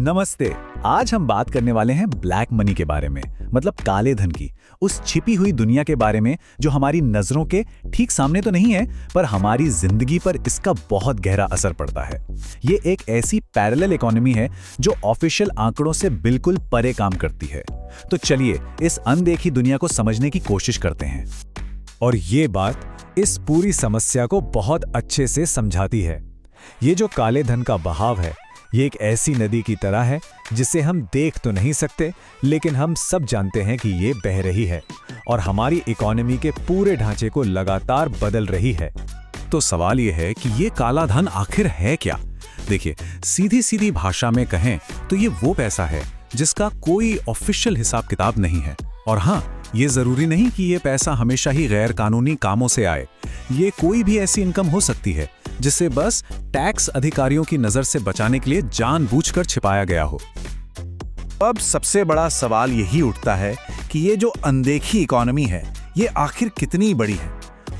नमस्ते। आज हम बात करने वाले हैं ब्लैक मनी के बारे में, मतलब काले धन की, उस छिपी हुई दुनिया के बारे में जो हमारी नजरों के ठीक सामने तो नहीं है, पर हमारी जिंदगी पर इसका बहुत गहरा असर पड़ता है। ये एक ऐसी पैरेलल इकोनॉमी है जो ऑफिशियल आंकड़ों से बिल्कुल परे काम करती है। तो चलिए इस अनदेखी दुनिया को समझने की कोशिश करते हैं। और ये बात इस पूरी समस्या को बहुत अच्छे से समझाती है। ये जो काले धन का बहाव है, ये एक ऐसी नदी की तरह है जिसे हम देख तो नहीं सकते, लेकिन हम सब जानते हैं कि ये बह रही है और हमारी इकोनॉमी के पूरे ढांचे को लगातार बदल रही है। तो सवाल ये है कि ये काला धन आखिर है क्या? देखिए, सीधी सीधी भाषा में कहें तो ये वो पैसा है जिसका कोई ऑफिशियल हिसाब किताब नहीं है। और हाँ, ये जरूरी नहीं कि ये पैसा हमेशा ही गैर कानूनी कामों से आए। ये कोई भी ऐसी इनकम हो सकती है जिसे बस टैक्स अधिकारियों की नजर से बचाने के लिए जानबूझकर छिपाया गया हो। अब सबसे बड़ा सवाल यही उठता है कि ये जो अनदेखी इकोनॉमी है, ये आखिर कितनी बड़ी है।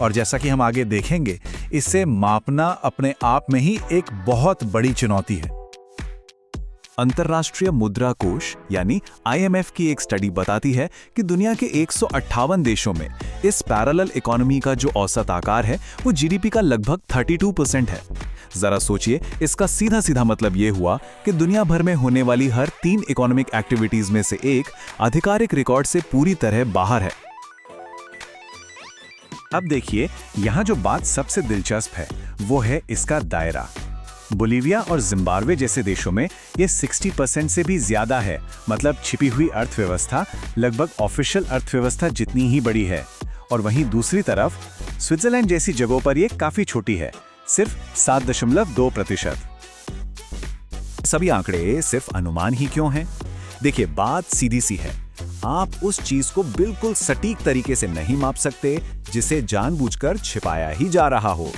और जैसा कि हम आगे देखेंगे, इसे मापना अपने आप में ही एक बहुत बड़ी चुनौती है। अंतर्राष्ट्रीय मुद्रा कोष यानी IMF की एक स्टडी बताती है कि दुनिया के 158 देशों में इस पैरेलल इकोनॉमी का जो औसत आकार है वो GDP का लगभग 32% है। जरा सोचिए, इसका सीधा सीधा मतलब ये हुआ कि दुनिया भर में होने वाली हर 3 इकोनॉमिक एक्टिविटीज में से एक आधिकारिक रिकॉर्ड से पूरी तरह बाहर है। अब देखिए, यहाँ जो बात सबसे दिलचस्प है वो है इसका दायरा। बोलिविया और जिम्बाब्वे जैसे देशों में ये 60% से भी ज्यादा है। मतलब छिपी हुई अर्थव्यवस्था लगभग ऑफिशियल अर्थव्यवस्था जितनी ही बड़ी है। और वहीं दूसरी तरफ स्विट्जरलैंड जैसी जगहों पर ये काफी छोटी है, सिर्फ 7.2%। सभी आंकड़े सिर्फ अनुमान ही क्यों हैं? देखिए, बात सीधी सी है। आप उस चीज को बिल्कुल सटीक तरीके से नहीं माप सकते जिसे जानबूझकर छिपाया ही जा रहा हो।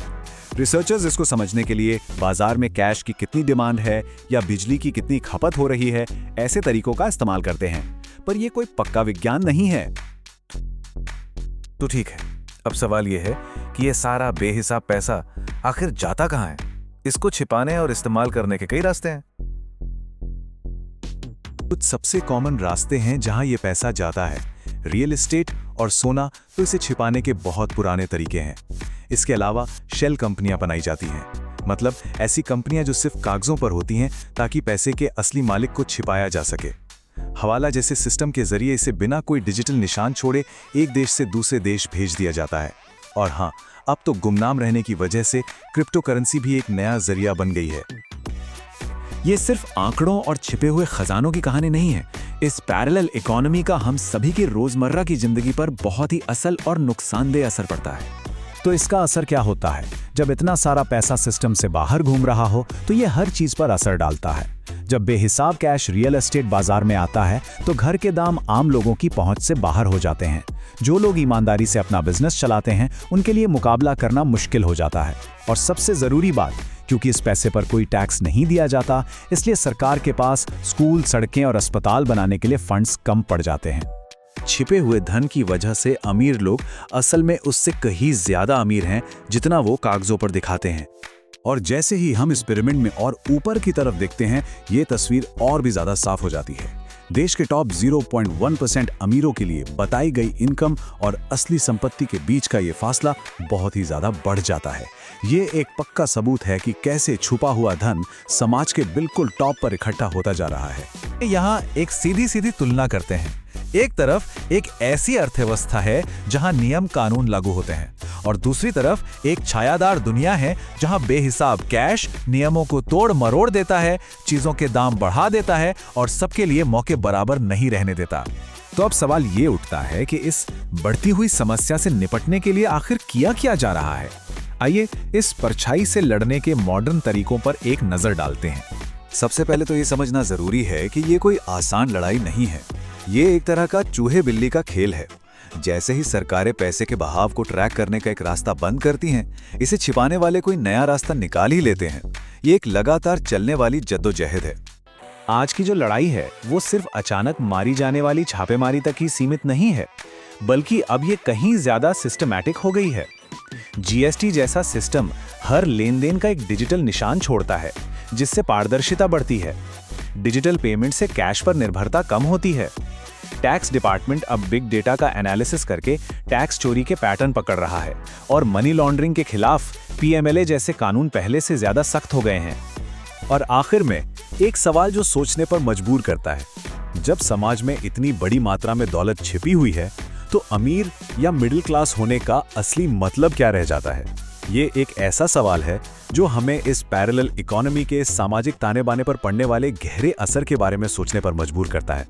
रिसर्चर्स इसको समझने के लिए बाजार में कैश की कितनी डिमांड है या बिजली की कितनी खपत हो रही है, ऐसे तरीकों का इस्तेमाल करते हैं। पर यह कोई पक्का विज्ञान नहीं है। तो ठीक है, अब सवाल यह है कि यह सारा बेहिसाब पैसा आखिर जाता कहां है? इसको छिपाने और इस्तेमाल करने के कई रास्ते हैं। कुछ सबसे कॉमन रास्ते हैं जहां यह पैसा जाता है। रियल एस्टेट और सोना तो इसे छिपाने के बहुत पुराने तरीके हैं। इसके अलावा शेल कंपनियां बनाई जाती हैं, मतलब ऐसी कंपनियां जो सिर्फ कागजों पर होती हैं ताकि पैसे के असली मालिक को छिपाया जा सके। हवाला जैसे सिस्टम के जरिए इसे बिना कोई डिजिटल निशान छोड़े एक देश से दूसरे देश भेज दिया जाता है। और हाँ, अब तो गुमनाम रहने की वजह से क्रिप्टो करेंसी भी एक नया जरिया बन गई है। ये सिर्फ आंकड़ों और छिपे हुए खजानों की कहानी नहीं है। इस पैरेलल इकोनॉमी का हम सभी की रोजमर्रा की जिंदगी पर बहुत ही असल और नुकसानदेह असर पड़ता है। तो इसका असर क्या होता है? जब इतना सारा पैसा सिस्टम से बाहर घूम रहा हो तो ये हर चीज पर असर डालता है। जब बेहिसाब कैश रियल एस्टेट बाजार में आता है तो घर के दाम आम लोगों की पहुंच से बाहर हो जाते हैं। जो लोग ईमानदारी से अपना बिजनेस चलाते हैं, उनके लिए मुकाबला करना मुश्किल हो जाता है। और सबसे जरूरी बात, क्योंकि इस पैसे पर कोई टैक्स नहीं दिया जाता, इसलिए सरकार के पास स्कूल, सड़कें और अस्पताल बनाने के लिए फंड्स कम पड़ जाते हैं। छिपे हुए धन की वजह से अमीर लोग असल में उससे कहीं ज्यादा अमीर हैं जितना वो कागजों पर दिखाते हैं। और जैसे ही हम इस पिरामिड में और ऊपर की तरफ देखते हैं, ये तस्वीर और भी ज्यादा साफ हो जाती है। देश के टॉप 0.1% अमीरों के लिए बताई गई इनकम और असली संपत्ति के बीच का ये फासला बहुत ही ज्यादा बढ़ जाता है। ये एक पक्का सबूत है कि कैसे छुपा हुआ धन समाज के बिल्कुल टॉप पर इकट्ठा होता जा रहा है। यहाँ एक सीधी सीधी तुलना करते हैं। एक तरफ एक ऐसी अर्थव्यवस्था है जहां नियम कानून लागू होते हैं, और दूसरी तरफ एक छायादार दुनिया है जहां बेहिसाब कैश नियमों को तोड़ मरोड़ देता है, चीजों के दाम बढ़ा देता है और सबके लिए मौके बराबर नहीं रहने देता। तो अब सवाल ये उठता है कि इस बढ़ती हुई समस्या से निपटने के लिए आखिर किया क्या जा रहा है? आइए इस परछाई से लड़ने के मॉडर्न तरीकों पर एक नजर डालते हैं। सबसे पहले तो ये समझना जरूरी है कि ये कोई आसान लड़ाई नहीं है। ये एक तरह का चूहे बिल्ली का खेल है। जैसे ही सरकारें पैसे के बहाव को ट्रैक करने का एक रास्ता बंद करती हैं, इसे छिपाने वाले कोई नया रास्ता निकाल ही लेते हैं। ये एक लगातार चलने वाली जद्दोजहद है। आज की जो लड़ाई है वो सिर्फ अचानक मारी जाने वाली छापेमारी तक ही सीमित नहीं है, बल्कि अब ये कहीं ज्यादा सिस्टमैटिक हो गई है। GST जैसा सिस्टम हर लेन देन का एक डिजिटल निशान छोड़ता है, जिससे पारदर्शिता बढ़ती है। डिजिटल पेमेंट से कैश पर निर्भरता कम होती है। टैक्स डिपार्टमेंट अब बिग डेटा का एनालिसिस करके टैक्स चोरी के पैटर्न पकड़ रहा है और मनी लॉन्ड्रिंग के खिलाफ पीएमएलए जैसे कानून पहले से ज्यादा सख्त हो गए हैं। और आखिर में एक सवाल जो सोचने पर मजबूर करता है, जब समाज में इतनी बड़ी मात्रा में दौलत छिपी हुई है तो अमीर या मिडिल क्लास होने का असली मतलब क्या रह जाता है? ये एक ऐसा सवाल है जो हमें इस पैरेलल इकोनॉमी के सामाजिक ताने बाने पर पड़ने वाले गहरे असर के बारे में सोचने पर मजबूर करता है।